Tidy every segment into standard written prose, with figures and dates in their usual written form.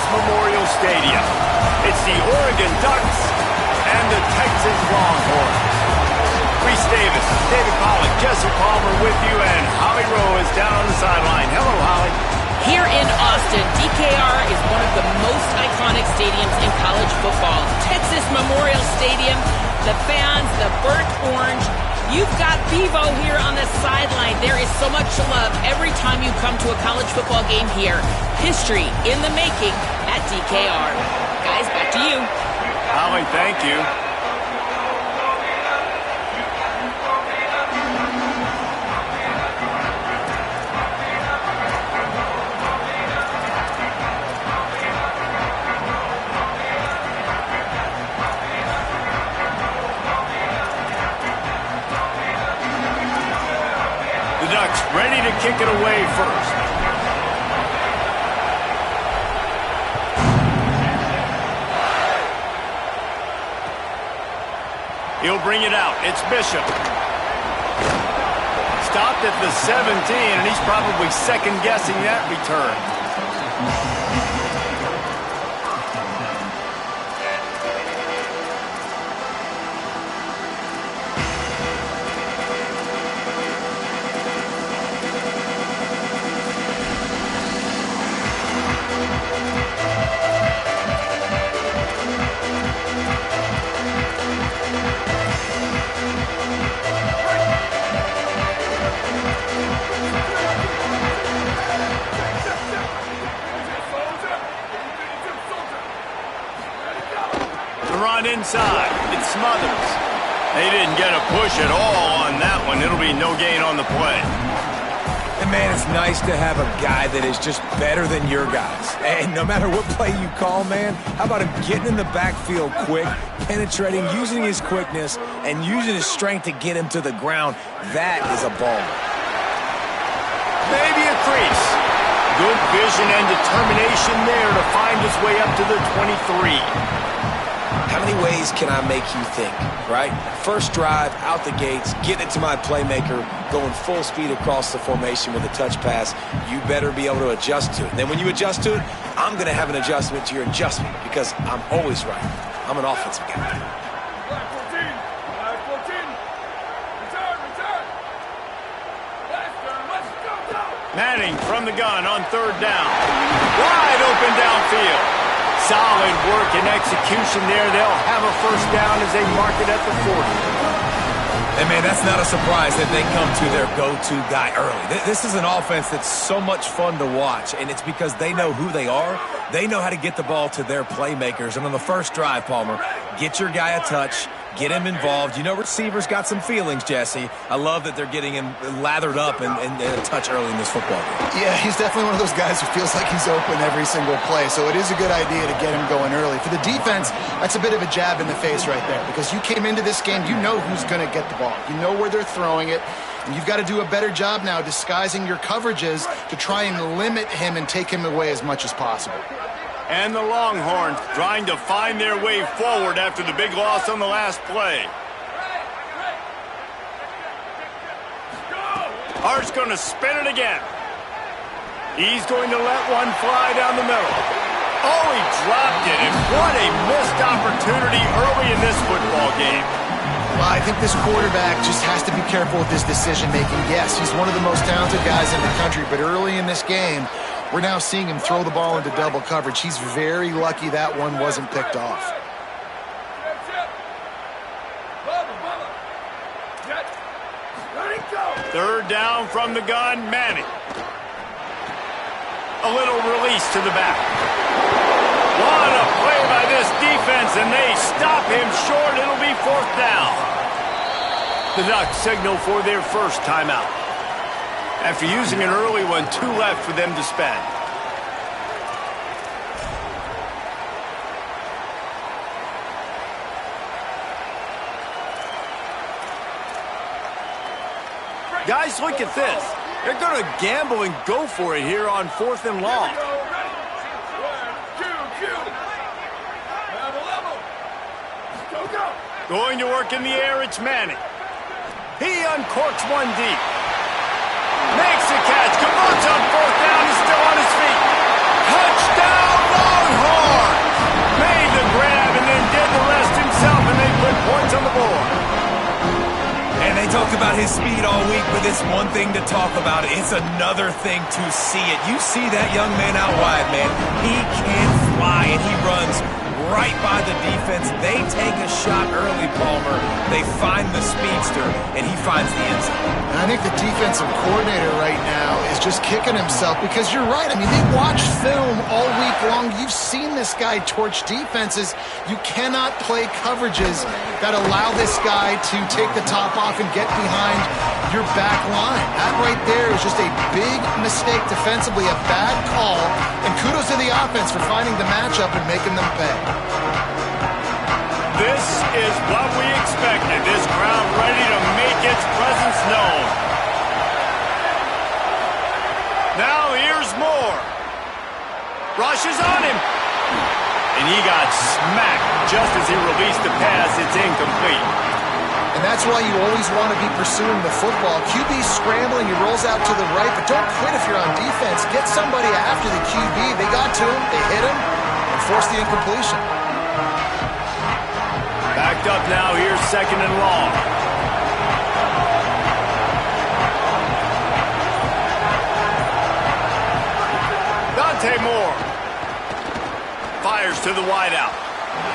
Memorial Stadium. It's the Oregon Ducks and the Texas Longhorns. Reese Davis, David Pollack, Jesse Palmer with you, and Holly Rowe is down on the sideline. Hello, Holly. Here in Austin, DKR is one of the most iconic stadiums in college football. Texas Memorial Stadium, the fans, the burnt orange. You've got Bevo here on the sideline. There is so much love every time you come to a college football game here. History in the making at DKR. Guys, back to you. Holly, thank you. Ready to kick it away first. He'll bring it out. It's Bishop. Stopped at the 17, and he's probably second-guessing that return. Run inside. It Smothers. They didn't get a push at all on that one. It'll be no gain on the play. And man, it's nice to have a guy that is just better than your guys. And no matter what play you call, man, how about him getting in the backfield quick, penetrating, using his quickness, and using his strength to get him to the ground. That is a ball. Maybe a crease. Good vision and determination there to find his way up to the 23. How many ways can I make you think, right? First drive, out the gates, getting it to my playmaker, going full speed across the formation with a touch pass. You better be able to adjust to it. Then when you adjust to it, I'm going to have an adjustment to your adjustment because I'm always right. I'm an offensive guy. Manning from the gun on third down. Wide open downfield. Solid work and execution there. They'll have a first down as they mark it at the 40. And, man, that's not a surprise that they come to their go-to guy early. This is an offense that's so much fun to watch, and it's because they know who they are. They know how to get the ball to their playmakers. And on the first drive, Palmer, get your guy a touch, get him involved. You know receivers got some feelings, Jesse. I love that they're getting him lathered up and a touch early in this football game. Yeah, he's definitely one of those guys who feels like he's open every single play, so it is a good idea to get him going early. For the defense, that's a bit of a jab in the face right there because you came into this game, you know who's going to get the ball. You know where they're throwing it, and you've got to do a better job now disguising your coverages to try and limit him and take him away as much as possible. And the Longhorns trying to find their way forward after the big loss on the last play. Hart's going to spin it again. He's going to let one fly down the middle. Oh, he dropped it, and what a missed opportunity early in this football game. Well, I think this quarterback just has to be careful with his decision-making. Yes, he's one of the most talented guys in the country, but early in this game, we're now seeing him throw the ball into double coverage. He's very lucky that one wasn't picked off. Third down from the gun, Manning. A little release to the back. What a play by this defense, and they stop him short. It'll be fourth down. The Ducks signal for their first timeout. After using an early one, 2 left for them to spend. Guys, look at this. They're going to gamble and go for it here on 4th and long. Going to work in the air, it's Manning. He uncorks one deep. Makes the catch, converts on 4th down, he's still on his feet. Touchdown, Longhorns! talked about his speed all week, but it's one thing to talk about it. It's another thing to see it. You see that young man out wide, man. He can fly, and he runs right by the defense. They take a shot early, Palmer. They find the speedster, and he finds the end zone. And I think the defensive coordinator right now is just kicking himself because you're right. I mean, they watched film all week long. You've seen this guy torch defenses. You cannot play coverages that allow this guy to take the top off and get behind your back line. That right there is just a big mistake defensively, a bad call. And kudos to the offense for finding the matchup and making them pay. This is what we expected. This crowd ready to make its presence known. Now here's more. Rushes on him. And he got smacked just as he released the pass. It's incomplete. And that's why you always want to be pursuing the football. QB's scrambling, he rolls out to the right, but don't quit if you're on defense. Get somebody after the QB. They got to him, they hit him, and forced the incompletion. Backed up now, here's 2nd and long. Dante Moore. Fires to the wideout.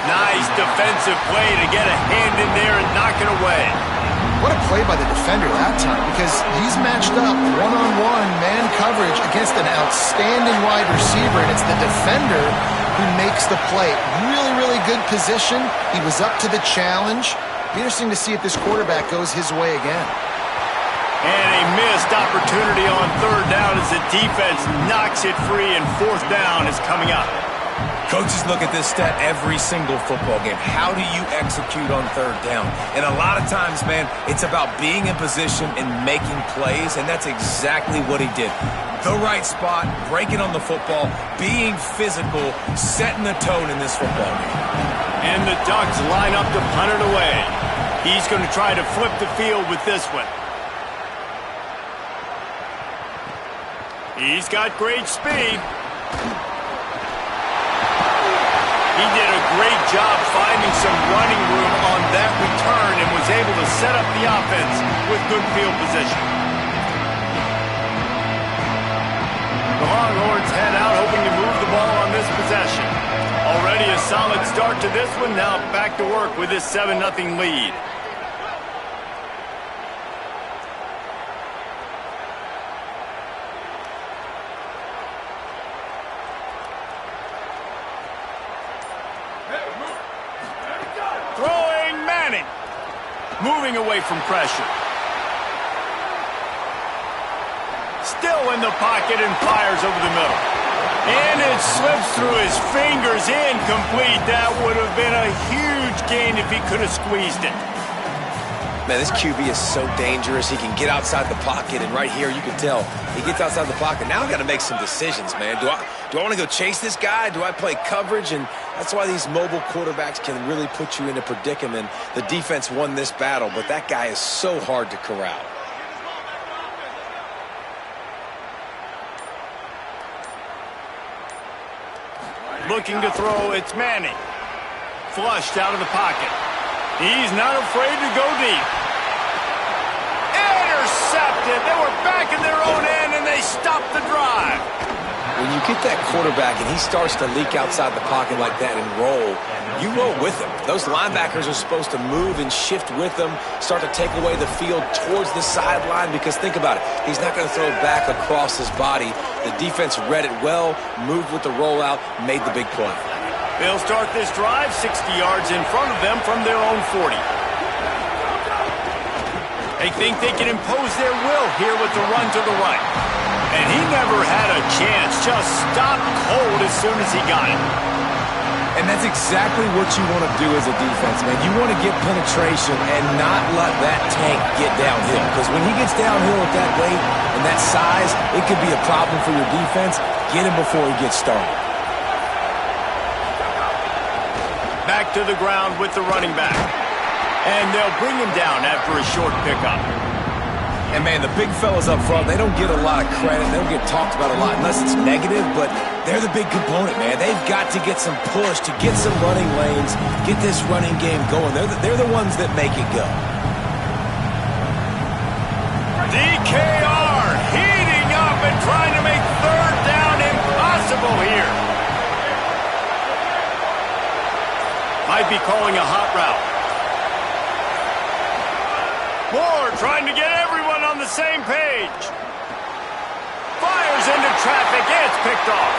Nice defensive play to get a hand in there and knock it away. What a play by the defender that time, because he's matched up one-on-one man coverage against an outstanding wide receiver, and it's the defender who makes the play. Really, really good position. He was up to the challenge. Be interesting to see if this quarterback goes his way again. And a missed opportunity on 3rd down as the defense knocks it free, and 4th down is coming up. Coaches look at this stat every single football game. How do you execute on 3rd down? And a lot of times, man, it's about being in position and making plays, and that's exactly what he did. The right spot, breaking on the football, being physical, setting the tone in this football game. And the Ducks line up to punt it away. He's going to try to flip the field with this one. He's got great speed. He did a great job finding some running room on that return and was able to set up the offense with good field position. The Longhorns head out hoping to move the ball on this possession. Already a solid start to this one. Now back to work with this 7-0 lead. Throwing Manning. Moving away from pressure. Still in the pocket and fires over the middle. And it slips through his fingers, incomplete. That would have been a huge gain if he could have squeezed it. Man, this QB is so dangerous. He can get outside the pocket, and right here you can tell he gets outside the pocket. Now I've got to make some decisions, man. Do I want to go chase this guy? Do I play coverage? And that's why these mobile quarterbacks can really put you in a predicament. The defense won this battle, but that guy is so hard to corral. Looking to throw, it's Manning. Flushed out of the pocket. He's not afraid to go deep. Intercepted. They were back in their own end, and they stopped the drive. When you get that quarterback and he starts to leak outside the pocket like that and roll, you roll with him. Those linebackers are supposed to move and shift with him, start to take away the field towards the sideline, because think about it. He's not going to throw back across his body. The defense read it well, moved with the rollout, made the big play. They'll start this drive 60 yards in front of them from their own 40. They think they can impose their will here with the run to the right. And he never had a chance, just stopped cold as soon as he got it. And that's exactly what you want to do as a defense, man. You want to get penetration and not let that tank get downhill. Because when he gets downhill at that weight and that size, it could be a problem for your defense. Get him before he gets started. Back to the ground with the running back. And they'll bring him down after a short pickup. And, man, the big fellas up front, they don't get a lot of credit. They don't get talked about a lot unless it's negative, but they're the big component, man. They've got to get some push, to get some running lanes, get this running game going. They're the ones that make it go. DKR heating up and trying to make third down impossible here. Might be calling a hot route. Moore trying to get everyone on the same page. Fires into traffic. It's picked off.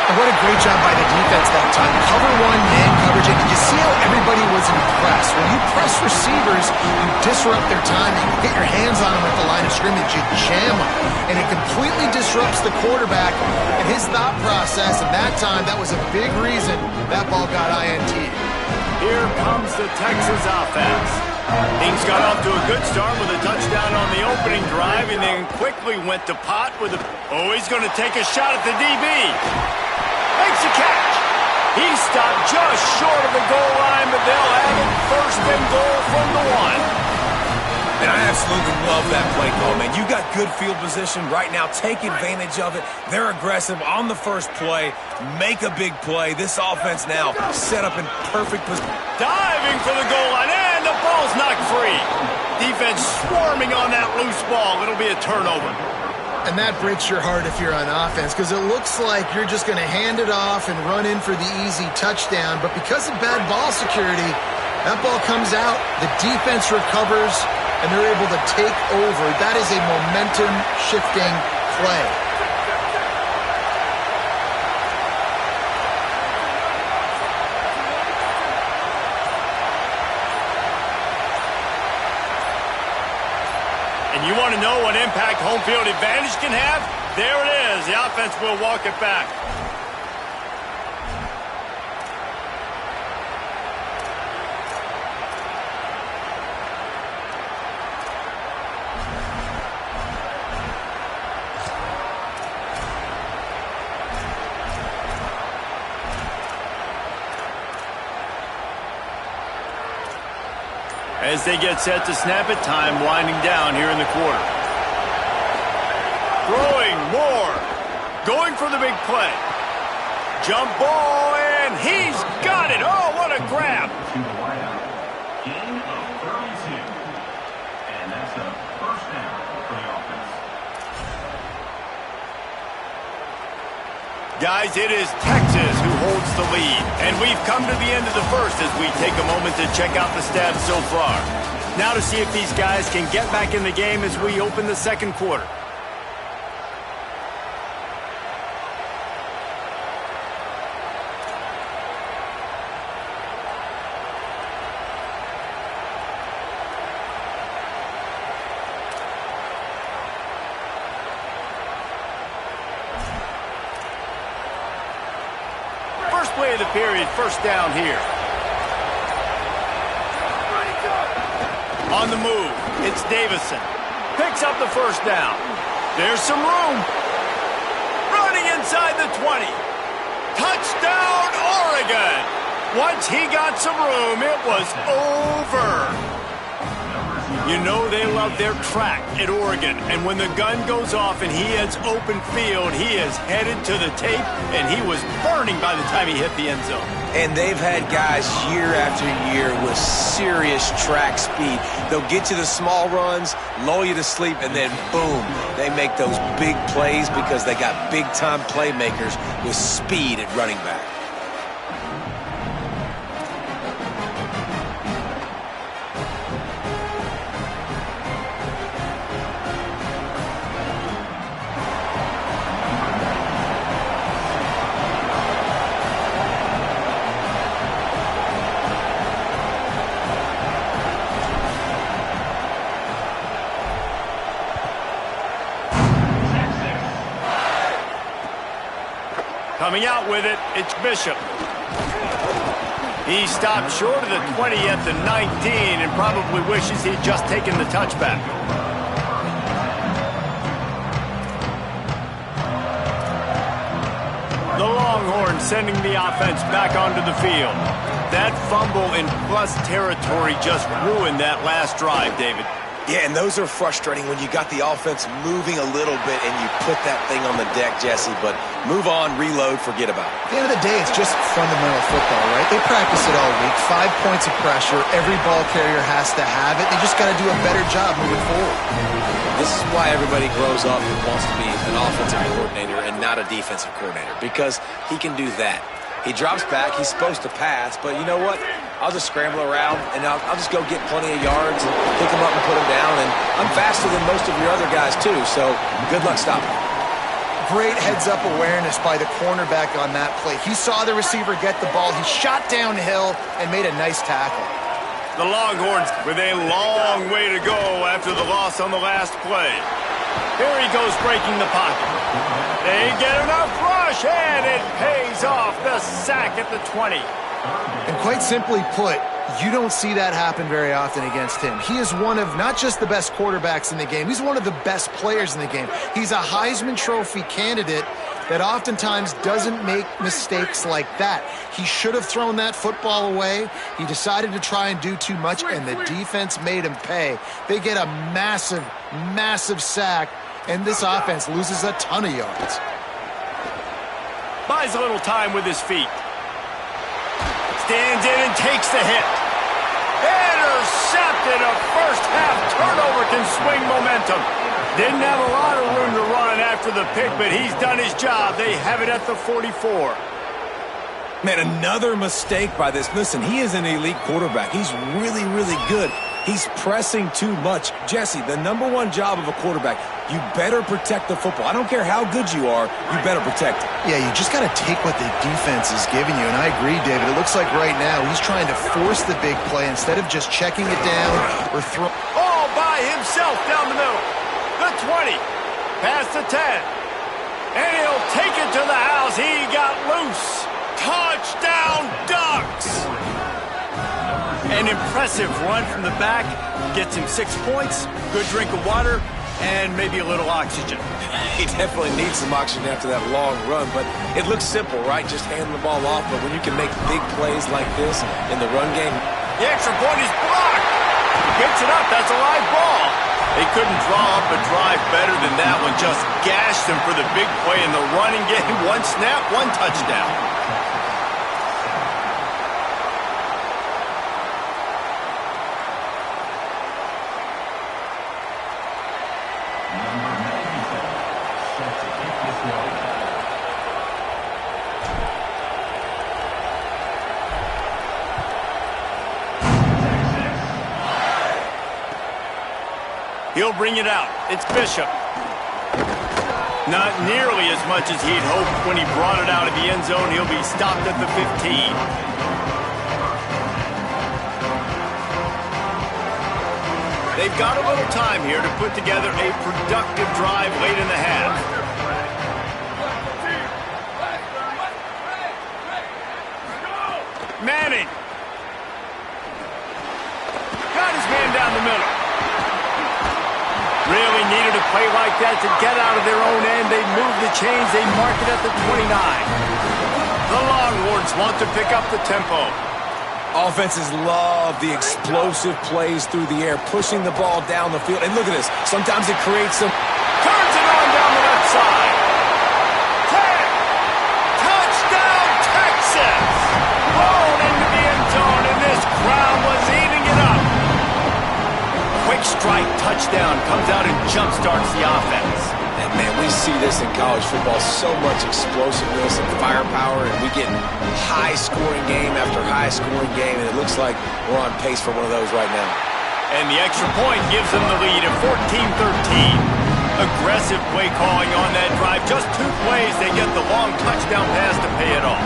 And what a great job by the defense that time. Cover one, man coverage. And did you see how everybody was impressed? When you press receivers, you disrupt their timing. You get your hands on them at the line of scrimmage. You jam them. And it completely disrupts the quarterback and his thought process. And that time, that was a big reason that ball got INT. Here comes the Texas offense. Things got off to a good start with a touchdown on the opening drive and then quickly went to pot with a... Oh, he's going to take a shot at the DB. Makes a catch. He stopped just short of the goal line, but they'll have it first and goal from the one. And I absolutely love that play call, man. You got good field position right now. Take advantage of it. They're aggressive on the first play. Make a big play. This offense now set up in perfect position. Diving for the goal line, and the ball's knocked free. Defense swarming on that loose ball. It'll be a turnover. And that breaks your heart if you're on offense, because it looks like you're just going to hand it off and run in for the easy touchdown. But because of bad ball security, that ball comes out, the defense recovers, and they're able to take over. That is a momentum-shifting play. And you want to know what impact home field advantage can have? There it is. The offense will walk it back. As they get set to snap it, time winding down here in the quarter. Throwing more. Going for the big play. Jump ball, and he's got it. Oh, what a grab. Gain of 32. And that's a first down for the offense. Guys, it is Texas who holds the lead. And we've come to the end of the first as we take a moment to check out the stats so far. Now to see if these guys can get back in the game as we open the second quarter. First play of the period, first down here. On the move, it's Davison. Picks up the first down. There's some room. Running inside the 20. Touchdown, Oregon. Once he got some room, it was over. You know they love their track at Oregon, and when the gun goes off and he hits open field, he is headed to the tape, and he was burning by the time he hit the end zone. And they've had guys year after year with serious track speed. They'll get you the small runs, lull you to sleep, and then boom, they make those big plays because they got big-time playmakers with speed at running back. Coming out with it, it's Bishop. He stopped short of the 20 at the 19 and probably wishes he'd just taken the touchback. The Longhorns sending the offense back onto the field. That fumble in plus territory just ruined that last drive, David. Yeah, and those are frustrating when you got the offense moving a little bit and you put that thing on the deck, Jesse. But move on, reload, forget about it. At the end of the day, it's just fundamental football, right? They practice it all week. 5 points of pressure. Every ball carrier has to have it. They just got to do a better job moving forward. This is why everybody grows up and wants to be an offensive coordinator and not a defensive coordinator, because he can do that. He drops back. He's supposed to pass, but you know what? I'll just scramble around, and I'll just go get plenty of yards and pick him up and put him down. And I'm faster than most of your other guys, too, so good luck stopping him. Great heads-up awareness by the cornerback on that play. He saw the receiver get the ball. He shot downhill and made a nice tackle. The Longhorns with a long way to go after the loss on the last play. Here he goes breaking the pocket. They get enough rush, and it pays off. The sack at the 20. And quite simply put, you don't see that happen very often against him. He is one of not just the best quarterbacks in the game, he's one of the best players in the game. He's a Heisman Trophy candidate that oftentimes doesn't make mistakes like that. He should have thrown that football away. He decided to try and do too much, and the defense made him pay. They get a massive, massive sack, and this offense loses a ton of yards. Buys a little time with his feet. Stands in and takes the hit. Intercepted. A first-half turnover can swing momentum. Didn't have a lot of room to run after the pick, but he's done his job. They have it at the 44. Man, another mistake by this. Listen, he is an elite quarterback. He's really, really good. He's pressing too much. Jesse, the #1 job of a quarterback, you better protect the football. I don't care how good you are, you better protect it. Yeah, you just got to take what the defense is giving you, and I agree, David. It looks like right now he's trying to force the big play instead of just checking it down or throw. All by himself down the middle. The 20, past the 10, and he'll take it to the house. He got loose. Touchdown, Ducks! An impressive run from the back. Gets him 6 points, good drink of water, and maybe a little oxygen. He definitely needs some oxygen after that long run, but it looks simple, right? Just hand the ball off, but when you can make big plays like this in the run game. The extra point is blocked. He picks it up. That's a live ball. They couldn't draw up a drive better than that one. Just gashed them for the big play in the running game. 1 snap, 1 touchdown. He'll bring it out. It's Bishop. Not nearly as much as he'd hoped when he brought it out of the end zone. He'll be stopped at the 15. They've got a little time here to put together a productive drive late in the half. Manning. Got his man down the middle. Really needed a play like that to get out of their own end. They moved the chains. They marked it at the 29. The Longhorns want to pick up the tempo. Offenses love the explosive plays through the air, pushing the ball down the field. And look at this. Sometimes it creates some... Turns it on down the left side. 10. Touchdown, Texas. Blown into the end zone, and this crowd was eating it up. Quick strike touchdown comes out and jump-starts the offense. And man, we see this in college football, so much explosiveness and firepower, and we get high-scoring game after high-scoring game, and it looks like we're on pace for one of those right now. And the extra point gives them the lead at 14-13. Aggressive play calling on that drive. Just 2 plays, they get the long touchdown pass to pay it off.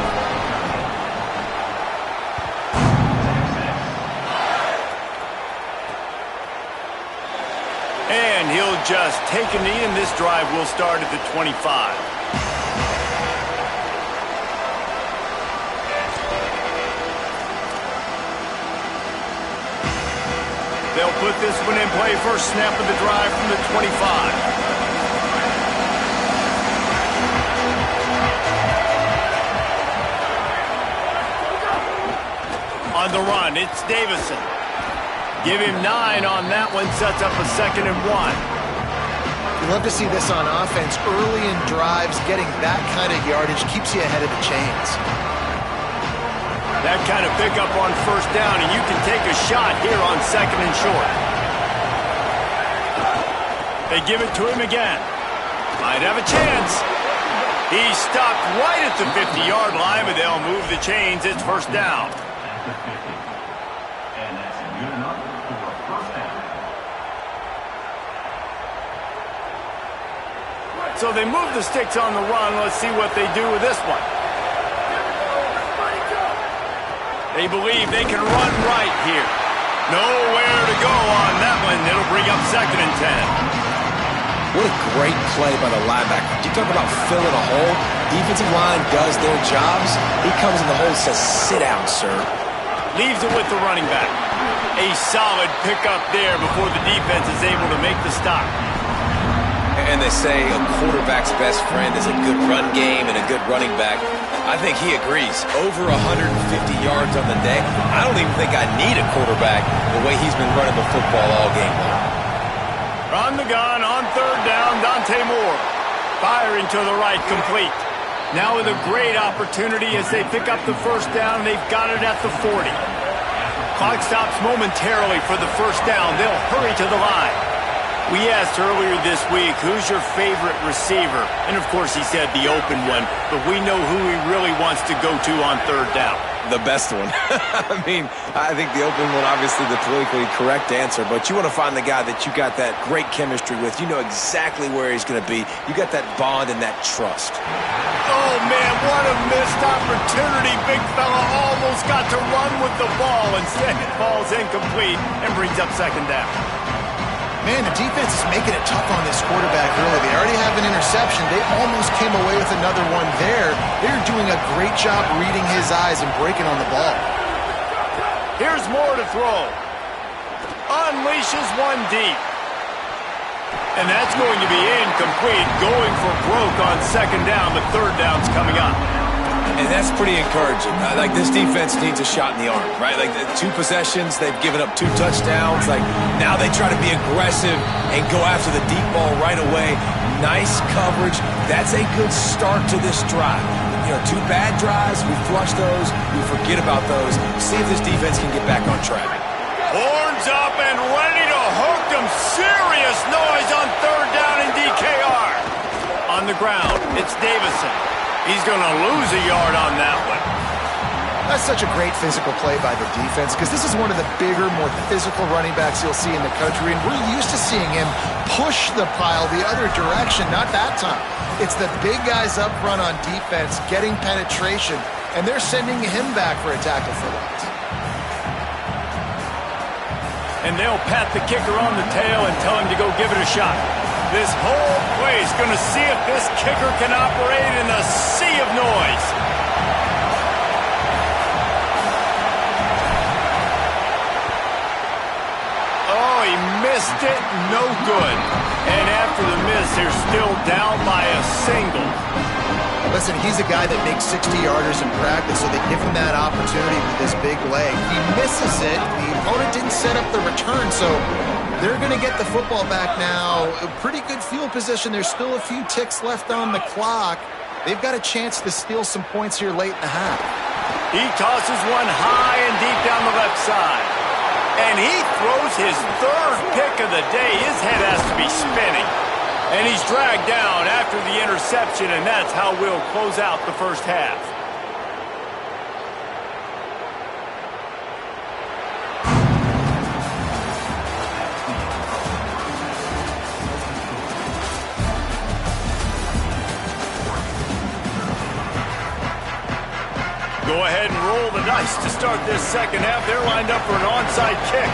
And he'll just take a knee, and this drive will start at the 25. They'll put this one in play. First snap of the drive from the 25. On the run, it's Davison. Give him 9 on that one, sets up a 2nd and 1. You love to see this on offense. Early in drives, getting that kind of yardage keeps you ahead of the chains. That kind of pickup on 1st down, and you can take a shot here on 2nd and short. They give it to him again. Might have a chance. He's stopped right at the 50-yard line, but they'll move the chains. It's 1st down. And that's good enough for a 1st down. So they move the sticks on the run. Let's see what they do with this one. They believe they can run right here. Nowhere to go on that one. It'll bring up 2nd and 10. What a great play by the linebacker. You talk about filling a hole. Defensive line does their jobs. He comes in the hole and says, sit down, sir. Leaves it with the running back. A solid pickup there before the defense is able to make the stop. And they say a quarterback's best friend is a good run game and a good running back. I think he agrees. Over 150 yards on the day. I don't even think I need a quarterback the way he's been running the football all game long. On the gun, on 3rd down, Dante Moore. Firing to the right, complete. Now with a great opportunity as they pick up the 1st down. They've got it at the 40. Clock stops momentarily for the 1st down. They'll hurry to the line. We asked earlier this week, who's your favorite receiver? And, of course, he said the open one. But we know who he really wants to go to on 3rd down. The best one. I mean, I think the open one, obviously the politically correct answer, but you want to find the guy that you got that great chemistry with. You know exactly where he's going to be. You got that bond and that trust. Oh, man, what a missed opportunity. Big fella almost got to run with the ball. Instead, it falls incomplete and brings up 2nd down. Man, the defense is making it tough on this quarterback early. They already have an interception. They almost came away with another one there. They're doing a great job reading his eyes and breaking on the ball. Here's Moore to throw. Unleashes one deep. And that's going to be incomplete. Going for broke on 2nd down, but 3rd down's coming up. And that's pretty encouraging. Like, this defense needs a shot in the arm, right? Like, 2 possessions, they've given up 2 touchdowns. Like, now they try to be aggressive and go after the deep ball right away. Nice coverage. That's a good start to this drive. You know, 2 bad drives, we flush those, we forget about those. See if this defense can get back on track. Horns up and ready to hook them. Serious noise on 3rd down in DKR. On the ground, it's Davison. He's going to lose a yard on that one. That's such a great physical play by the defense because this is one of the bigger, more physical running backs you'll see in the country, and we're used to seeing him push the pile the other direction. Not that time. It's the big guys up front on defense getting penetration, and they're sending him back for a tackle for loss. And they'll pat the kicker on the tail and tell him to go give it a shot. This whole place going to see if this kicker can operate in a sea of noise. Oh, he missed it. No good. And after the miss, they're still down by a single. Listen, he's a guy that makes 60-yarders in practice, so they give him that opportunity with this big leg. He misses it. The opponent didn't set up the return, so they're going to get the football back now. A pretty good field position. There's still a few ticks left on the clock. They've got a chance to steal some points here late in the half. He tosses one high and deep down the left side. And he throws his 3rd pick of the day. His head has to be spinning. And he's dragged down after the interception, and that's how we'll close out the 1st half. Go ahead and roll the dice to start this 2nd half. They're lined up for an onside kick.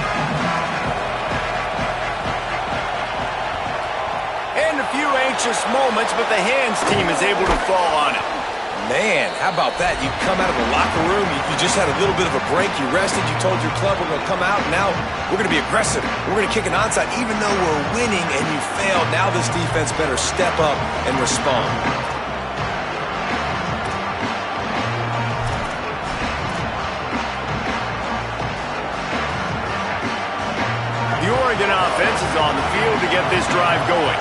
And a few anxious moments, but the hands team is able to fall on it. Man, how about that? You come out of the locker room, you just had a little bit of a break, you rested, you told your club we're going to come out, and now we're going to be aggressive. We're going to kick an onside. Even though we're winning and you failed, now this defense better step up and respond. Washington offense is on the field to get this drive going.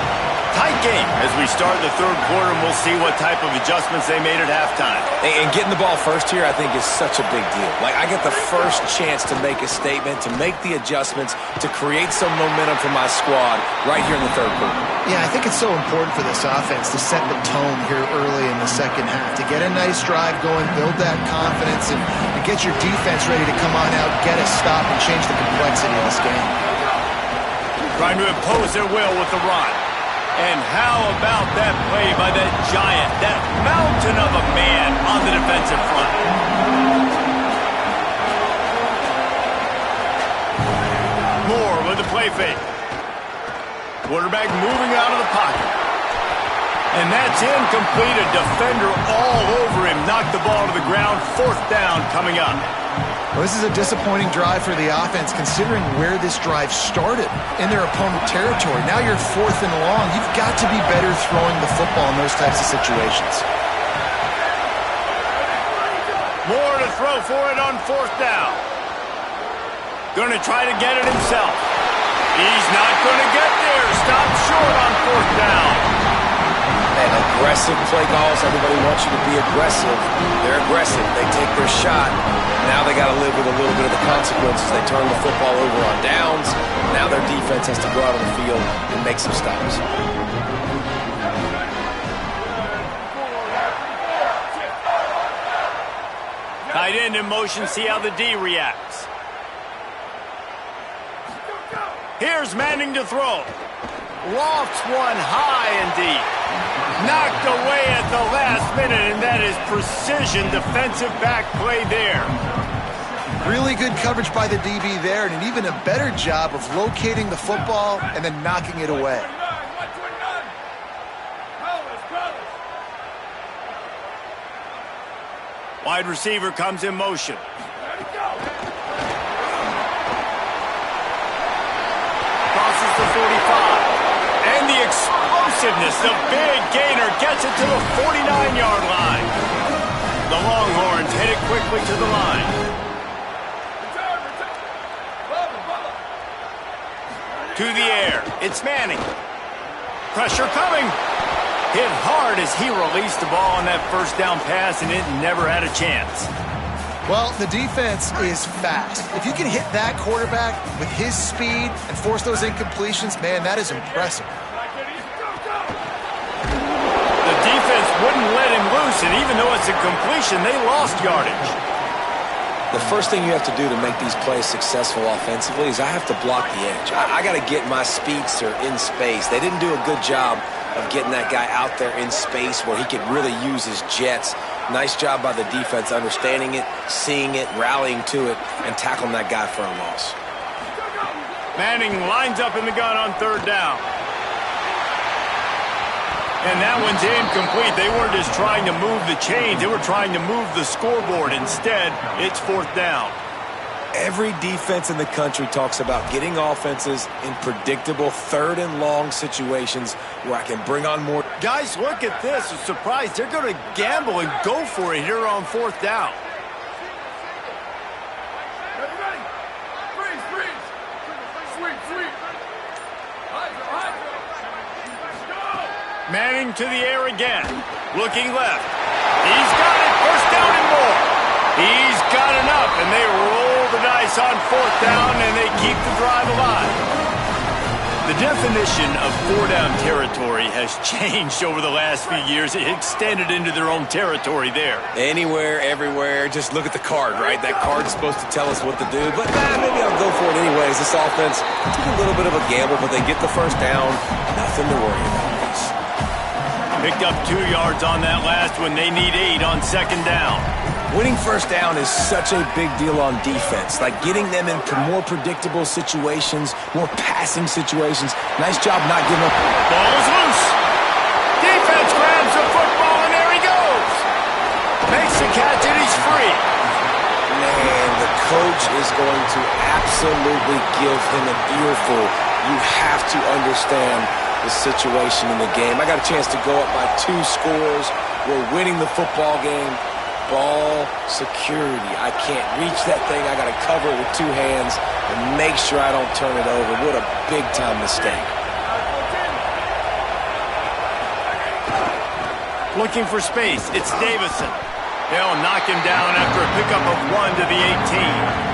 Tight game as we start the third quarter, and we'll see what type of adjustments they made at halftime. And getting the ball first here, I think, is such a big deal. Like, I get the first chance to make a statement, to make the adjustments, to create some momentum for my squad right here in the third quarter. Yeah, I think it's so important for this offense to set the tone here early in the second half, to get a nice drive going, build that confidence, and get your defense ready to come on out, get a stop, and change the complexity of this game. Trying to impose their will with the run. And how about that play by that giant, that mountain of a man on the defensive front? Moore with the play fake. Quarterback moving out of the pocket. And that's incomplete. A defender all over him. Knocked the ball to the ground. Fourth down coming up. Well, this is a disappointing drive for the offense, considering where this drive started in their opponent territory. Now you're fourth and long. You've got to be better throwing the football in those types of situations. Moore to throw for it on fourth down. Going to try to get it himself. He's not going to get there. Stop short on fourth down. And aggressive play calls. Everybody wants you to be aggressive. They're aggressive. They take their shot. Now they got to live with a little bit of the consequences. They turn the football over on downs. Now their defense has to go out on the field and make some stops. Tight end in motion. See how the D reacts. Here's Manning to throw. Lofts one high and deep. Knocked away at the last minute, and that is precision defensive back play there. Really good coverage by the DB there, and an even a better job of locating the football and then knocking it away. Wide receiver comes in motion. Crosses the 45. And the explosiveness, the big gainer gets it to the 49-yard line. The Longhorns headed quickly to the line. To the air, it's Manning. Pressure coming. Hit hard as he released the ball on that first down pass, and it never had a chance. Well, the defense is fast. If you can hit that quarterback with his speed and force those incompletions, man, that is impressive. The defense wouldn't let him loose, and even though it's a completion, they lost yardage. The first thing you have to do to make these plays successful offensively is I have to block the edge. I got to get my speedster in space. They didn't do a good job of getting that guy out there in space where he could really use his jets. Nice job by the defense understanding it, seeing it, rallying to it, and tackling that guy for a loss. Manning lines up in the gun on third down. And that one's incomplete. They weren't just trying to move the chains. They were trying to move the scoreboard. Instead, it's fourth down. Every defense in the country talks about getting offenses in predictable third and long situations where I can bring on more. Guys, look at this. I'm surprised they're going to gamble and go for it here on fourth down. Manning to the air again. Looking left. He's got it. First down and more. He's got enough, and they roll the dice on fourth down, and they keep the drive alive. The definition of four-down territory has changed over the last few years. It extended into their own territory there. Anywhere, everywhere, just look at the card, right? That card's supposed to tell us what to do, but maybe I'll go for it anyways. This offense took a little bit of a gamble, but they get the first down. Nothing to worry about. Picked up 2 yards on that last one. They need 8 on second down. Winning first down is such a big deal on defense. Like getting them in more predictable situations, more passing situations. Nice job not giving up. Ball is loose. Defense grabs the football, and there he goes. Makes the catch, and he's free. Man, the coach is going to absolutely give him an earful. You have to understand the situation in the game. I got a chance to go up by 2 scores. We're winning the football game. ball security. I can't reach that thing. I got to cover it with two hands and make sure I don't turn it over. What a big-time mistake. Looking for space. It's Davison. They'll knock him down after a pickup of 1 to the 18.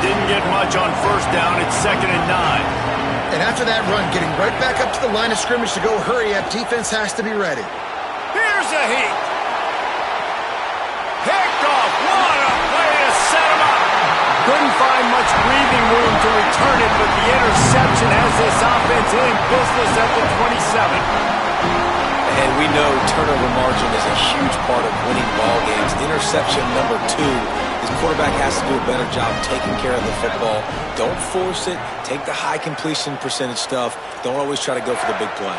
Didn't get much on first down. It's 2nd and 9. And after that run, getting right back up to the line of scrimmage to go hurry up, defense has to be ready. Here's a heat. Picked off. What a play to set him up. Couldn't find much breathing room to return it, but the interception has this offense in business at the 27. And we know turnover margin is a huge part of winning ball games. Interception number 2. His quarterback has to do a better job taking care of the football. Don't force it. Take the high completion percentage stuff. Don't always try to go for the big play.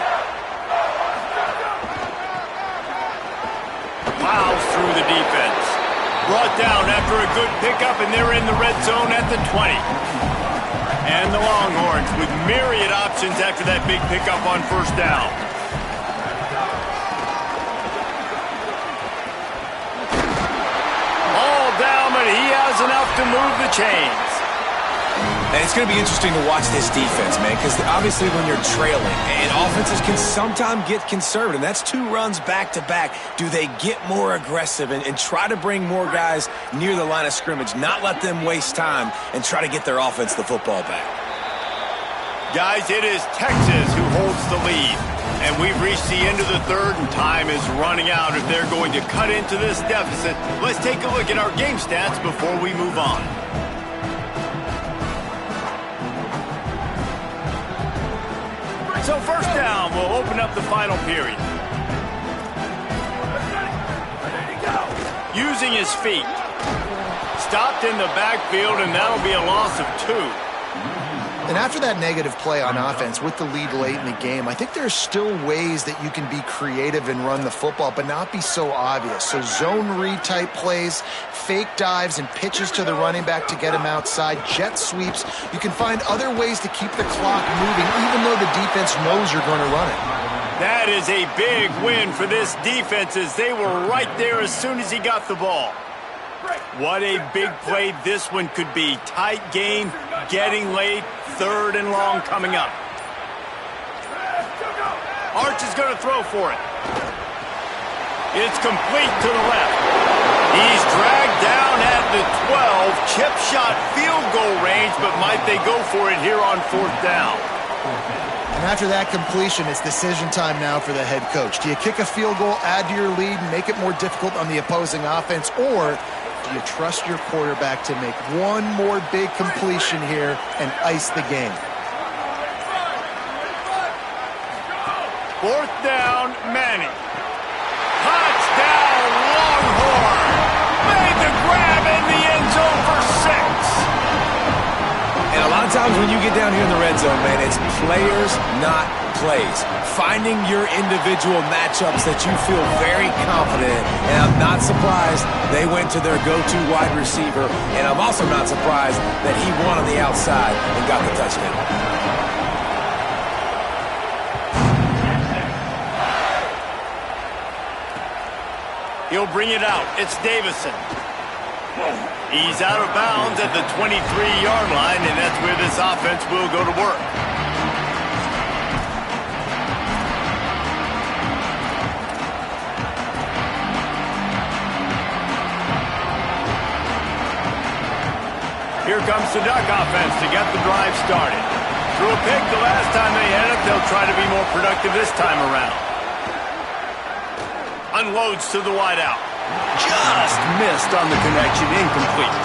Plows through the defense. Brought down after a good pickup, and they're in the red zone at the 20. And the Longhorns with myriad options after that big pickup on first down. Down, but he has enough to move the chains. And it's going to be interesting to watch this defense, man, because obviously when you're trailing, and offenses can sometimes get conservative. That's 2 runs back-to-back. Do they get more aggressive and try to bring more guys near the line of scrimmage, not let them waste time, and try to get their offense the football back? Guys, it is Texas who holds the lead. And we've reached the end of the third, and time is running out if they're going to cut into this deficit. Let's take a look at our game stats before we move on. So first down, we'll open up the final period. Using his feet. Stopped in the backfield, and that'll be a loss of 2. And after that negative play on offense with the lead late in the game, I think there's still ways that you can be creative and run the football, but not be so obvious. So zone read type plays, fake dives and pitches to the running back to get him outside, jet sweeps. You can find other ways to keep the clock moving, even though the defense knows you're going to run it. That is a big win for this defense, as they were right there as soon as he got the ball. What a big play this one could be. Tight game, getting late, 3rd and long coming up. Arch is going to throw for it. It's complete to the left. He's dragged down at the 12. Chip shot field goal range, but might they go for it here on 4th down? And after that completion, it's decision time now for the head coach. Do you kick a field goal, add to your lead, and make it more difficult on the opposing offense, or do you trust your quarterback to make one more big completion here and ice the game? 4th down, Manning. Touchdown, Longhorn. Made the grab in the end zone for 6. And a lot of times when you get down here in the red zone, man, it's players, not plays. Finding your individual matchups that you feel very confident in. And I'm not surprised they went to their go-to wide receiver. And I'm also not surprised that he won on the outside and got the touchdown. He'll bring it out. It's Davison. He's out of bounds at the 23-yard line, and that's where this offense will go to work. Here comes the Duck offense to get the drive started. Threw a pick the last time they had it. They'll try to be more productive this time around. Unloads to the wideout. Just missed on the connection, incomplete.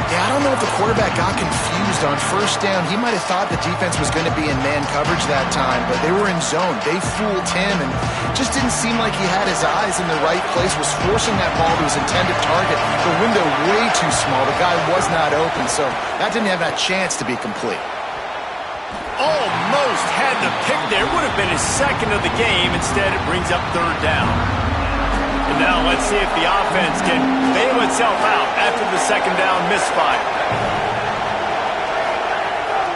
Yeah, I don't know if the quarterback got confused on first down. He might have thought the defense was going to be in man coverage that time, but they were in zone. They fooled him, and just didn't seem like he had his eyes in the right place, was forcing that ball to his intended target. The window way too small. The guy was not open, so that didn't have that chance to be complete. Almost had the pick there. Would have been his 2nd of the game. Instead, it brings up 3rd down. And now let's see if the offense can bail itself out after the 2nd down misfire.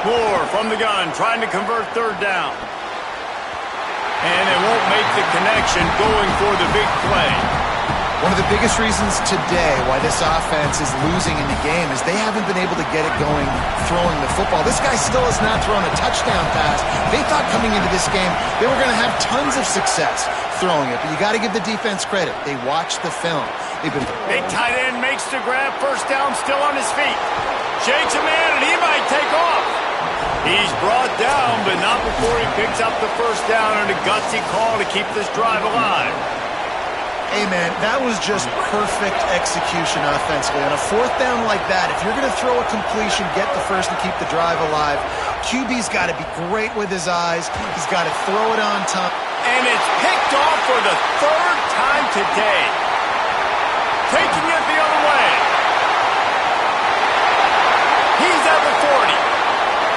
Moore from the gun, trying to convert 3rd down. And it won't make the connection, going for the big play. One of the biggest reasons today why this offense is losing in the game is they haven't been able to get it going throwing the football. This guy still has not thrown a touchdown pass. They thought coming into this game they were going to have tons of success throwing it, but you got to give the defense credit. They watched the film. They've been big tight end makes the grab, first down, still on his feet. Shakes a man, and he might take off. He's brought down, but not before he picks up the first down and a gutsy call to keep this drive alive. Hey, man, that was just perfect execution offensively. On a fourth down like that, if you're going to throw a completion, get the first and keep the drive alive, QB's got to be great with his eyes. He's got to throw it on time. And it's picked off for the third time today. Taking it the other way. He's at the 40,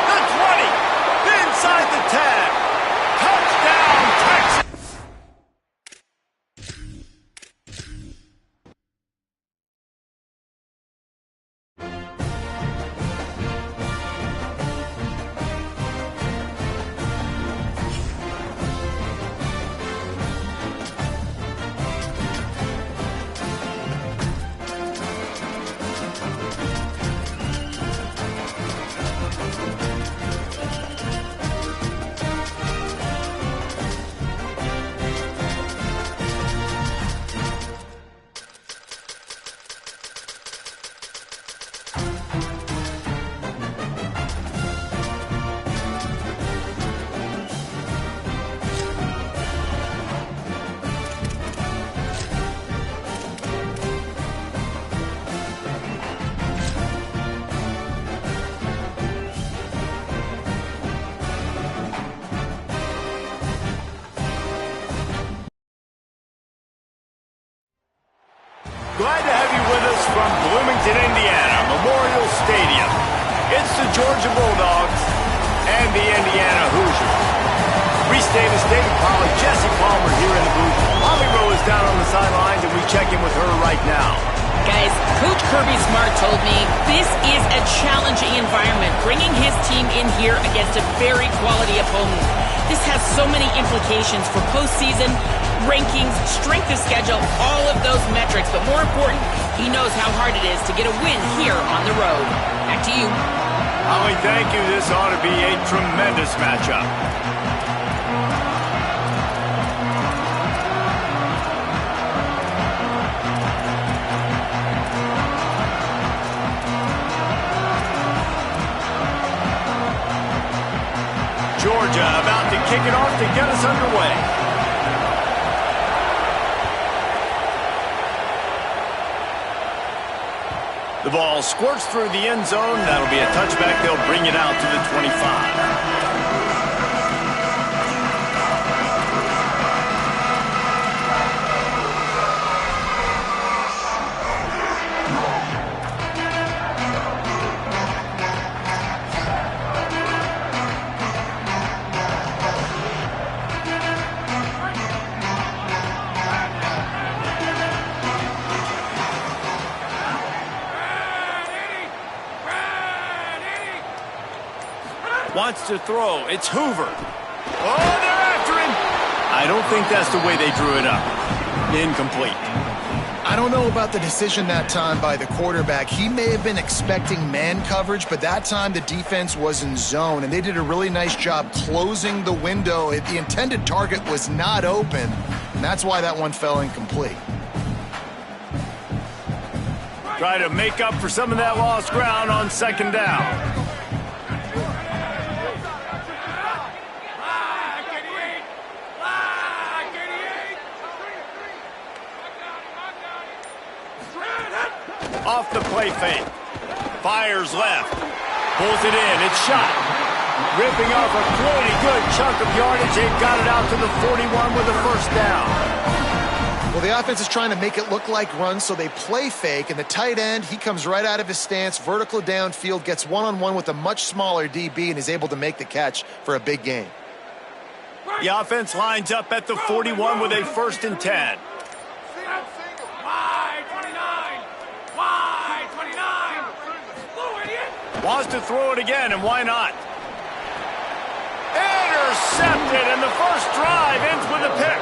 the 20, inside the 10. Touchdown, Texas. Glad to have you with us from Bloomington, Indiana, Memorial Stadium. It's the Georgia Bulldogs and the Indiana Hoosiers. Restate the state of Polly, Jesse Palmer here in the booth. Molly Rowe is down on the sidelines, and we check in with her right now. Guys, Coach Kirby Smart told me this is a challenging environment, bringing his team in here against a very quality opponent. This has so many implications for postseason, rankings, strength of schedule, all of those metrics. But more important, he knows how hard it is to get a win here on the road. Back to you. Holly, thank you. This ought to be a tremendous matchup. Georgia about to kick it off to get us underway. The ball squirts through the end zone. That'll be a touchback. They'll bring it out to the 25. Wants to throw. It's Hoover. Oh, they're after him. I don't think that's the way they drew it up. Incomplete. I don't know about the decision that time by the quarterback. He may have been expecting man coverage, but that time the defense was in zone, and they did a really nice job closing the window. The intended target was not open, and that's why that one fell incomplete. Try to make up for some of that lost ground on second down. Off the play fake. Fires left. Pulls it in. It's shot. Ripping off a pretty good chunk of yardage. They've got it out to the 41 with a first down. Well, the offense is trying to make it look like runs, so they play fake. And the tight end, he comes right out of his stance, vertical downfield, gets one-on-one with a much smaller DB, and is able to make the catch for a big gain. The offense lines up at the 41 with a 1st and 10. Wants to throw it again, and why not? Intercepted, and the first drive ends with a pick.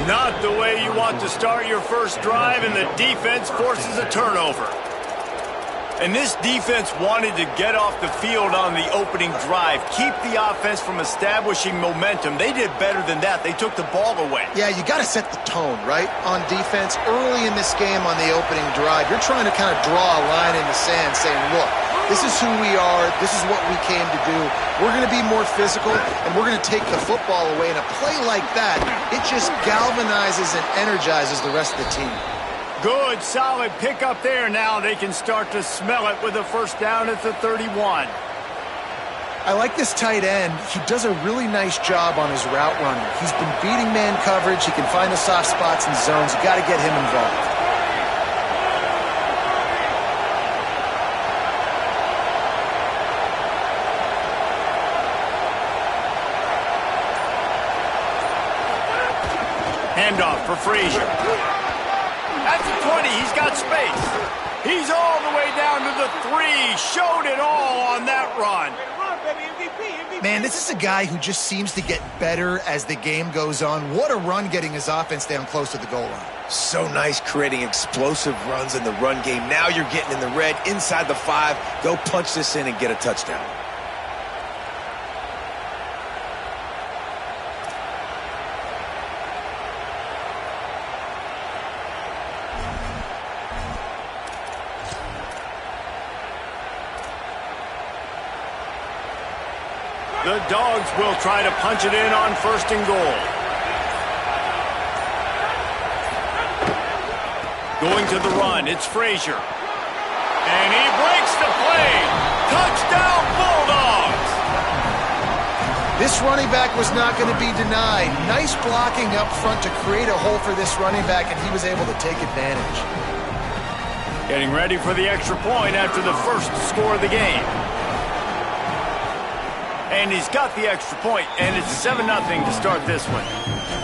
Not the way you want to start your first drive, and the defense forces a turnover. And this defense wanted to get off the field on the opening drive, keep the offense from establishing momentum. They did better than that. They took the ball away. Yeah, you got to set the tone, right? On defense, early in this game on the opening drive, you're trying to kind of draw a line in the sand saying, look, this is who we are. This is what we came to do. We're going to be more physical, and we're going to take the football away. And a play like that, it just galvanizes and energizes the rest of the team. Good, solid pickup there. Now they can start to smell it with a first down at the 31. I like this tight end. He does a really nice job on his route running. He's been beating man coverage. He can find the soft spots and zones. You got to get him involved. Handoff for Frazier. At the 20, he's got space. He's all the way down to the 3. Showed it all on that run. Man, this is a guy who just seems to get better as the game goes on. What a run getting his offense down close to the goal line. So nice creating explosive runs in the run game. Now you're getting in the red, inside the 5. Go punch this in and get a touchdown. The Dogs will try to punch it in on 1st and goal. Going to the run, it's Frazier. And he breaks the play. Touchdown, Bulldogs! This running back was not going to be denied. Nice blocking up front to create a hole for this running back, and he was able to take advantage. Getting ready for the extra point after the first score of the game. And he's got the extra point, and it's 7-0 to start this one.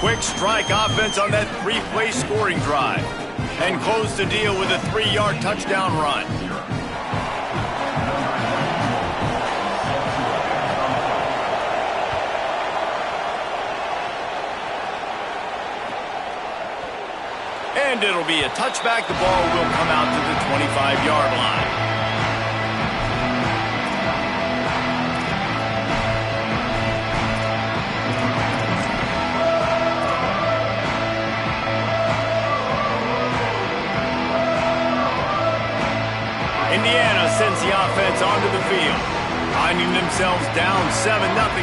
Quick strike offense on that 3-play scoring drive. And close the deal with a 3-yard touchdown run. And it'll be a touchback. The ball will come out to the 25-yard line. Indiana sends the offense onto the field. Finding themselves down 7-0,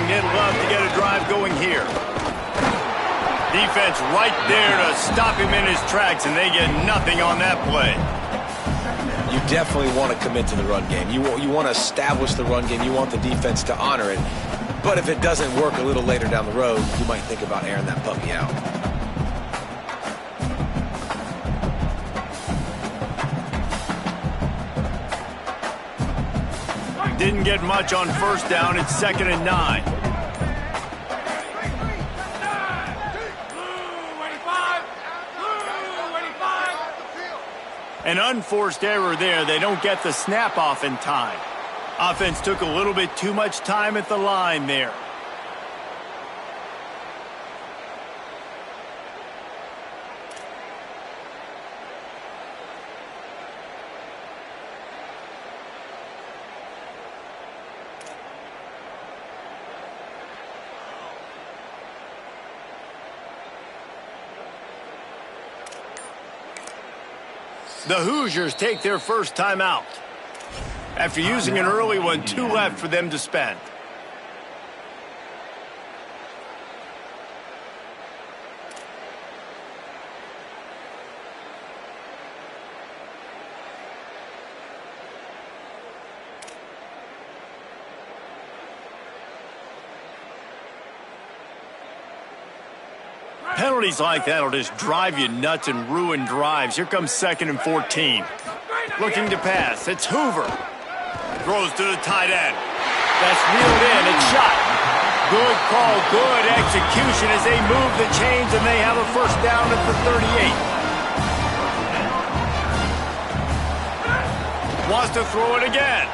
they'd love to get a drive going here. Defense right there to stop him in his tracks, and they get nothing on that play. You definitely want to commit to the run game. You want to establish the run game. You want the defense to honor it. But if it doesn't work a little later down the road, you might think about airing that puppy out. Didn't get much on 1st down. It's 2nd and 9. An unforced error there. They don't get the snap off in time. Offense took a little bit too much time at the line there. The Hoosiers take their first timeout. After using an early one, 2 left for them to spend. Penalties like that will just drive you nuts and ruin drives. Here comes 2nd and 14. Looking to pass. It's Hoover. Throws to the tight end. That's reeled in. It's shot. Good call. Good execution as they move the chains, and they have a first down at the 38. Wants to throw it again.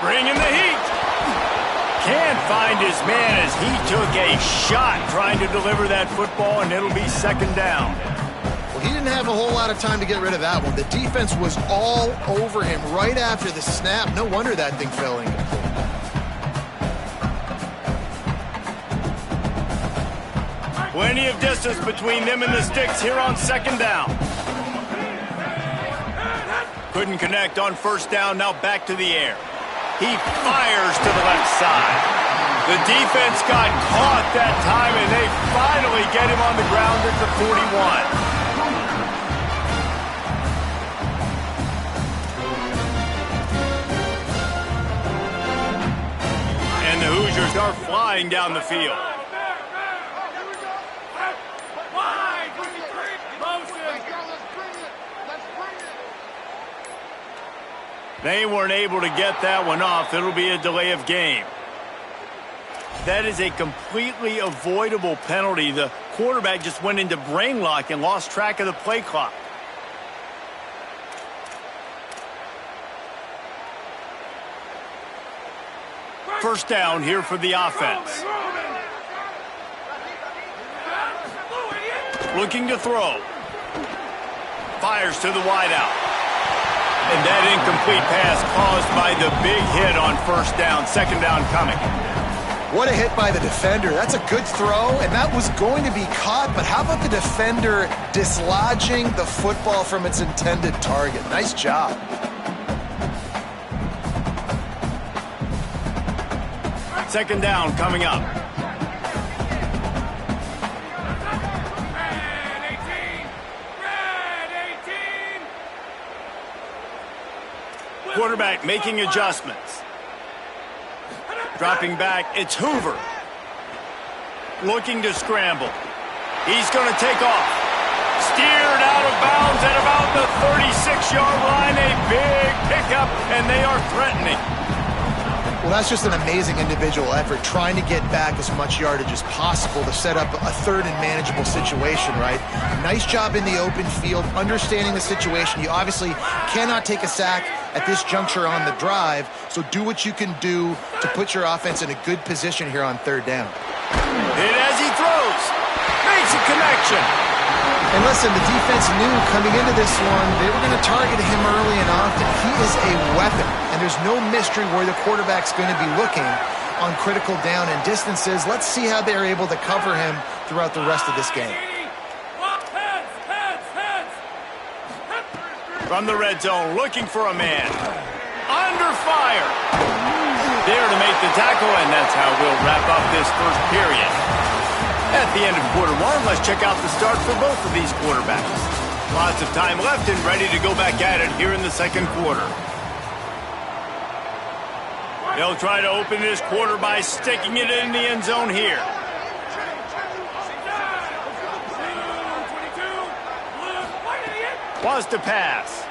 Bring in the heat. Can't find his man as he took a shot trying to deliver that football, and it'll be second down. Well, he didn't have a whole lot of time to get rid of that one. The defense was all over him right after the snap. No wonder that thing fell incomplete. Plenty of distance between them and the sticks here on second down. Couldn't connect on first down, now back to the air. He fires to the left side. The defense got caught that time, and they finally get him on the ground at the 41. And the Hoosiers are flying down the field. They weren't able to get that one off. It'll be a delay of game. That is a completely avoidable penalty. The quarterback just went into brain lock and lost track of the play clock. First down here for the offense. Looking to throw. Fires to the wideout. And that incomplete pass caused by the big hit on first down. Second down coming. What a hit by the defender. That's a good throw, and that was going to be caught, but how about the defender dislodging the football from its intended target? Nice job. Second down coming up. Quarterback making adjustments. Dropping back, it's Hoover. Looking to scramble. He's going to take off. Steered out of bounds at about the 36-yard line. A big pickup, and they are threatening. Well, that's just an amazing individual effort, trying to get back as much yardage as possible to set up a third and manageable situation, right? Nice job in the open field, understanding the situation. You obviously cannot take a sack at this juncture on the drive, so do what you can do to put your offense in a good position here on third down. And as he throws, makes a connection. And listen, the defense knew coming into this one, they were going to target him early and often. He is a weapon, and there's no mystery where the quarterback's going to be looking on critical down and distances. Let's see how they're able to cover him throughout the rest of this game. From the red zone, looking for a man. Under fire. There to make the tackle, and that's how we'll wrap up this first period. At the end of quarter one, let's check out the start for both of these quarterbacks. Lots of time left and ready to go back at it here in the second quarter. They'll try to open this quarter by sticking it in the end zone here. Wants to pass.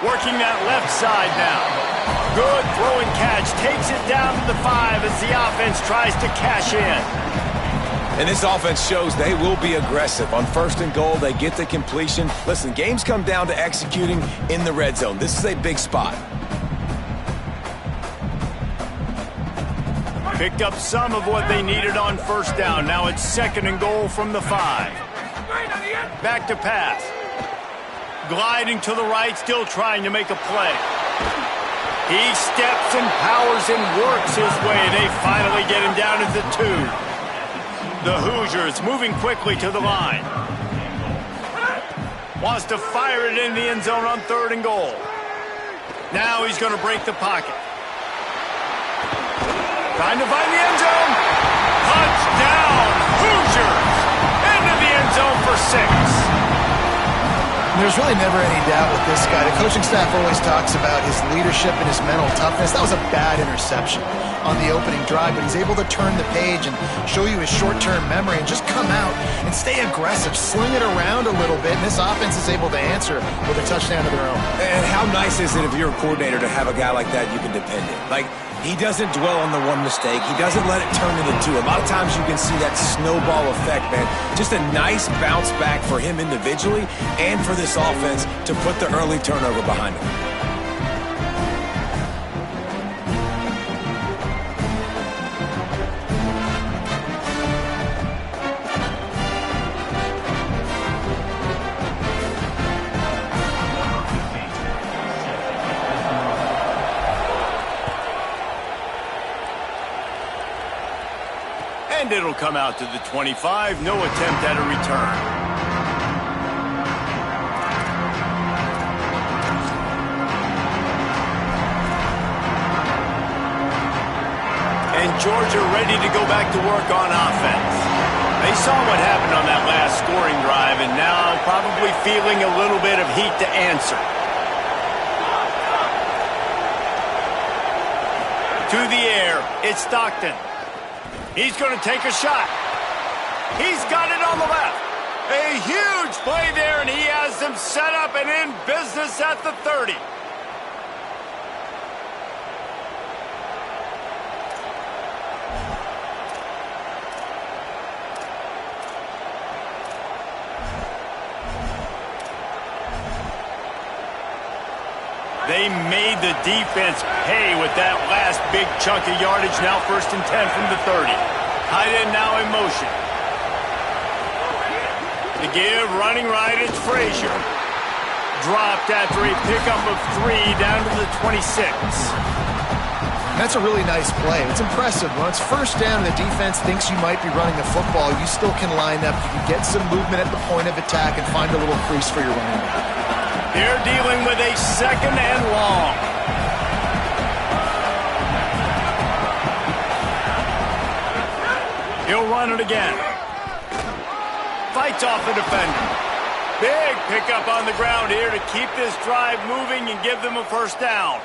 Working that left side now. Good throw and catch. Takes it down to the 5 as the offense tries to cash in. And this offense shows they will be aggressive. On first and goal, they get the completion. Listen, games come down to executing in the red zone. This is a big spot. Picked up some of what they needed on first down. Now it's second and goal from the 5. Back to pass. Gliding to the right, still trying to make a play. He steps and powers and works his way. They finally get him down at the 2. The Hoosiers moving quickly to the line. Wants to fire it in the end zone on third and goal. Now he's going to break the pocket. Trying to find the end zone. Touchdown, Hoosiers! Into the end zone for 6. There's really never any doubt with this guy. The coaching staff always talks about his leadership and his mental toughness. That was a bad interception on the opening drive, but he's able to turn the page and show you his short-term memory and just come out and stay aggressive, sling it around a little bit, and this offense is able to answer with a touchdown of their own. And how nice is it if you're a coordinator to have a guy like that you can depend on? Like, he doesn't dwell on the one mistake. He doesn't let it turn into 2. A lot of times you can see that snowball effect, man. Just a nice bounce back for him individually and for this offense to put the early turnover behind him. And it'll come out to the 25. No attempt at a return. And Georgia ready to go back to work on offense. They saw what happened on that last scoring drive and now probably feeling a little bit of heat to answer. To the air, it's Stockton. He's going to take a shot. He's got it on the left. A huge play there, and he has them set up and in business at the 30. They made the defense pay with that last big chunk of yardage. Now 1st and 10 from the 30. Tight end now in motion. To give, running right, it's Frazier. Dropped after a pickup of 3 down to the 26. That's a really nice play. It's impressive. When it's 1st down and the defense thinks you might be running the football, you still can line up. You can get some movement at the point of attack and find a little crease for your running back. They're dealing with a 2nd and long. He'll run it again. Fights off the defender. Big pickup on the ground here to keep this drive moving and give them a 1st down.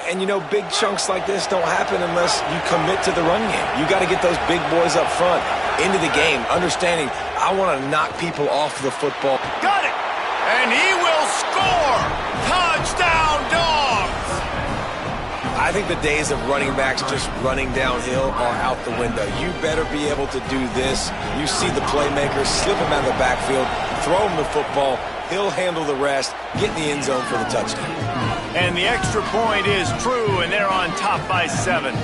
And, you know, big chunks like this don't happen unless you commit to the run game. You got to get those big boys up front into the game, understanding I want to knock people off the football. Got it! And he will score! Touchdown, Dogs! I think the days of running backs just running downhill are out the window. You better be able to do this. You see the playmakers, slip him out of the backfield, throw him the football, he'll handle the rest, get in the end zone for the touchdown. And the extra point is true, and they're on top by 7.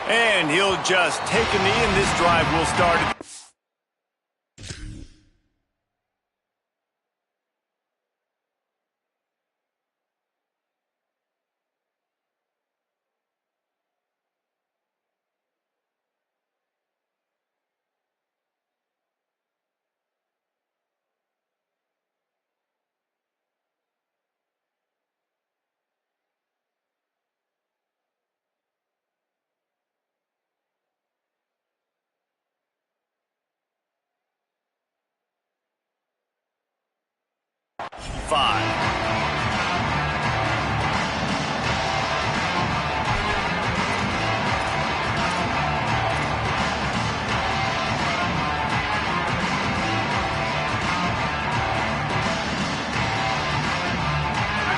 And he'll just take a knee, and this drive will start.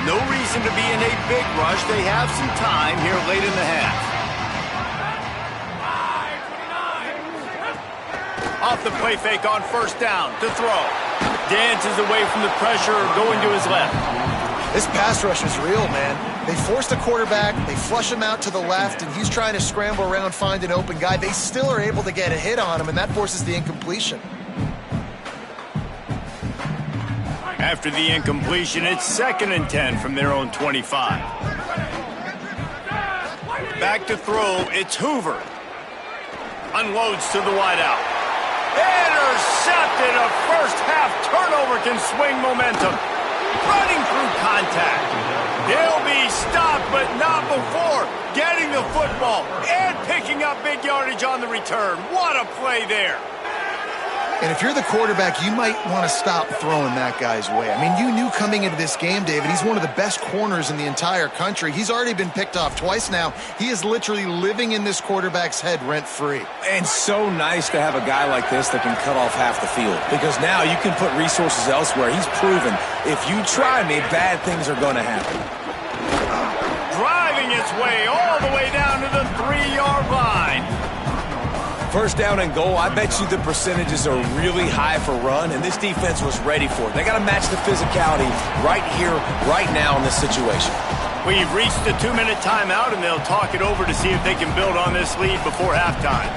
No reason to be in a big rush. They have some time here late in the half. Off the play fake on 1st down to throw. Dances away from the pressure, going to his left. This pass rush is real, man. They force the quarterback, they flush him out to the left, and he's trying to scramble around, find an open guy. They still are able to get a hit on him, and that forces the incompletion. After the incompletion, it's 2nd and 10 from their own 25. Back to throw, it's Hoover. Unloads to the wideout. Intercepted! A first-half turnover can swing momentum. Running through contact. He'll be stopped, but not before getting the football and picking up big yardage on the return. What a play there. And if you're the quarterback, you might want to stop throwing that guy's way. I mean, you knew coming into this game, David, he's one of the best corners in the entire country. He's already been picked off twice now. He is literally living in this quarterback's head rent-free. And so nice to have a guy like this that can cut off half the field, because now you can put resources elsewhere. He's proven if you try me, bad things are going to happen. Driving its way all the way down to the 3-yard line. 1st down and goal, I bet you the percentages are really high for run, and this defense was ready for it. They got to match the physicality right here, right now in this situation. We've reached the 2-minute timeout, and they'll talk it over to see if they can build on this lead before halftime.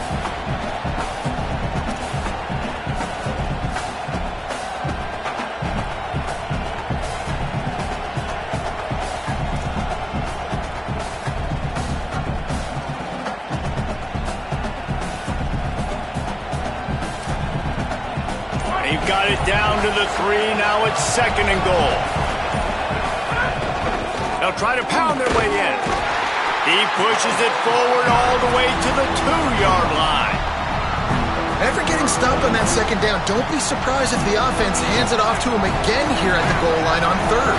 They've got it down to the 3. Now it's 2nd and goal. They'll try to pound their way in. He pushes it forward all the way to the 2-yard line. After getting stopped on that 2nd down, don't be surprised if the offense hands it off to him again here at the goal line on 3rd.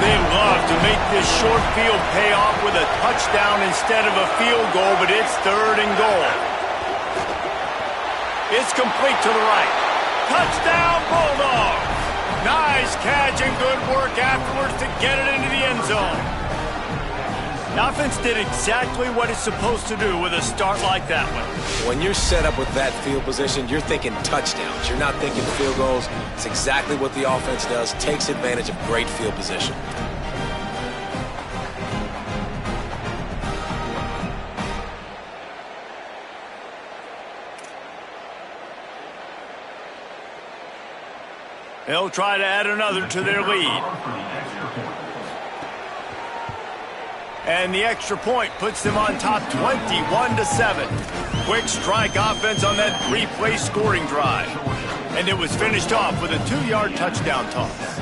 They love to make this short field pay off with a touchdown instead of a field goal, but it's 3rd and goal. It's complete to the right. Touchdown, Bulldogs! Nice catch and good work afterwards to get it into the end zone. The offense did exactly what it's supposed to do with a start like that one. When you're set up with that field position, you're thinking touchdowns. You're not thinking field goals. It's exactly what the offense does. Takes advantage of great field position. They'll try to add another to their lead. And the extra point puts them on top 21-7. Quick strike offense on that 3-play scoring drive. And it was finished off with a 2-yard touchdown toss.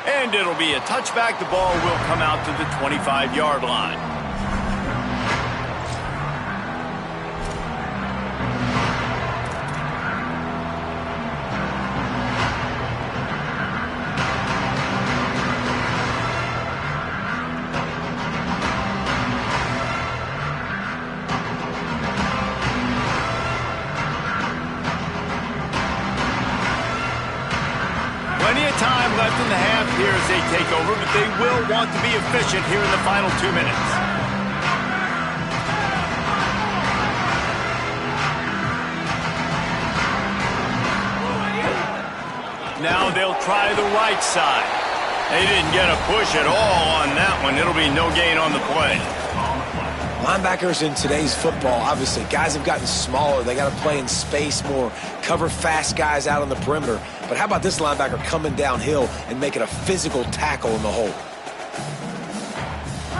And it'll be a touchback. The ball will come out to the 25-yard line. Plenty of time left in the half here as they take over, but they will want to be efficient here in the final 2 minutes. Now they'll try the right side. They didn't get a push at all on that one. It'll be no gain on the play. Linebackers in today's football, obviously, guys have gotten smaller. They got to play in space more, cover fast guys out on the perimeter. But how about this linebacker coming downhill and making a physical tackle in the hole?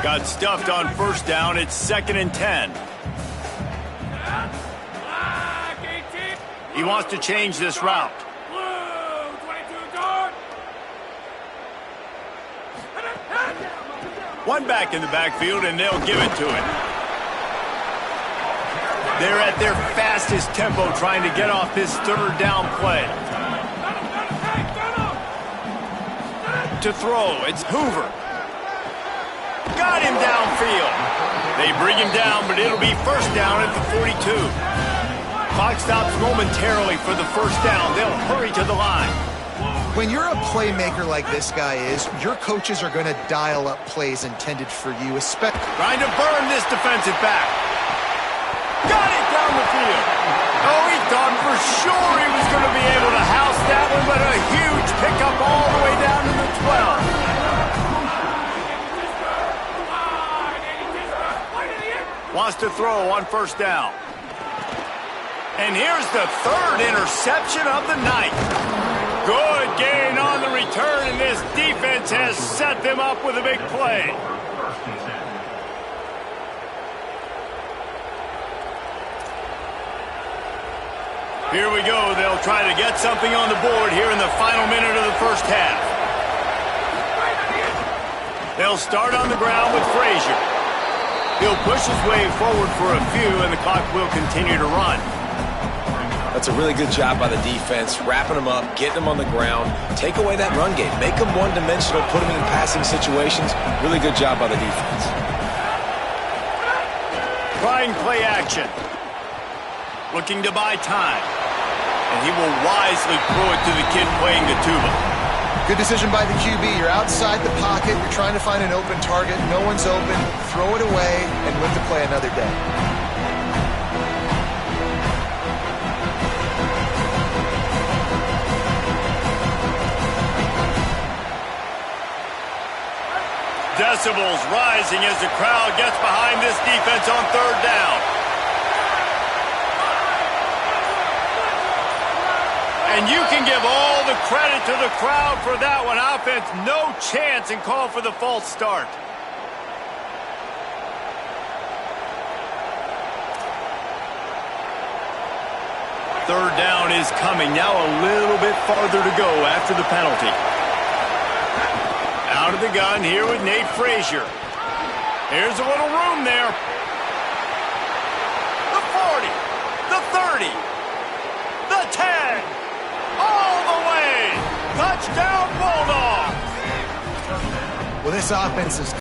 Got stuffed on 1st down. It's 2nd and 10. He wants to change this route. One back in the backfield, and they'll give it to him. They're at their fastest tempo trying to get off this 3rd down play. To throw, it's Hoover. Got him downfield. They bring him down, but it'll be 1st down at the 42. Clock stops momentarily for the 1st down. They'll hurry to the line. When you're a playmaker like this guy is, your coaches are going to dial up plays intended for you, especially trying to burn this defensive back. Got it down the field. Oh, he thought for sure he was going to be able to house that one, but a huge pickup all the way down to the 12. Wants to throw on 1st down. And here's the 3rd interception of the night. Good gain on the return, and this defense has set them up with a big play. Here we go. They'll try to get something on the board here in the final minute of the 1st half. They'll start on the ground with Frazier. He'll push his way forward for a few, and the clock will continue to run. That's a really good job by the defense, wrapping them up, getting them on the ground, take away that run game, make them one-dimensional, put them in passing situations. Really good job by the defense. Trying play action. Looking to buy time. And he will wisely throw it to the kid playing the tuba. Good decision by the QB. You're outside the pocket. You're trying to find an open target. No one's open. Throw it away and live to play another day. Decibels rising as the crowd gets behind this defense on third down. And you can give all the credit to the crowd for that one. Offense, no chance, and call for the false start. Third down is coming. Now a little bit farther to go after the penalty. Out of the gun here with Nate Frazier. Here's a little room there. The 40, the 30, the 10, all the way. Touchdown, Bulldogs. Well, this offense is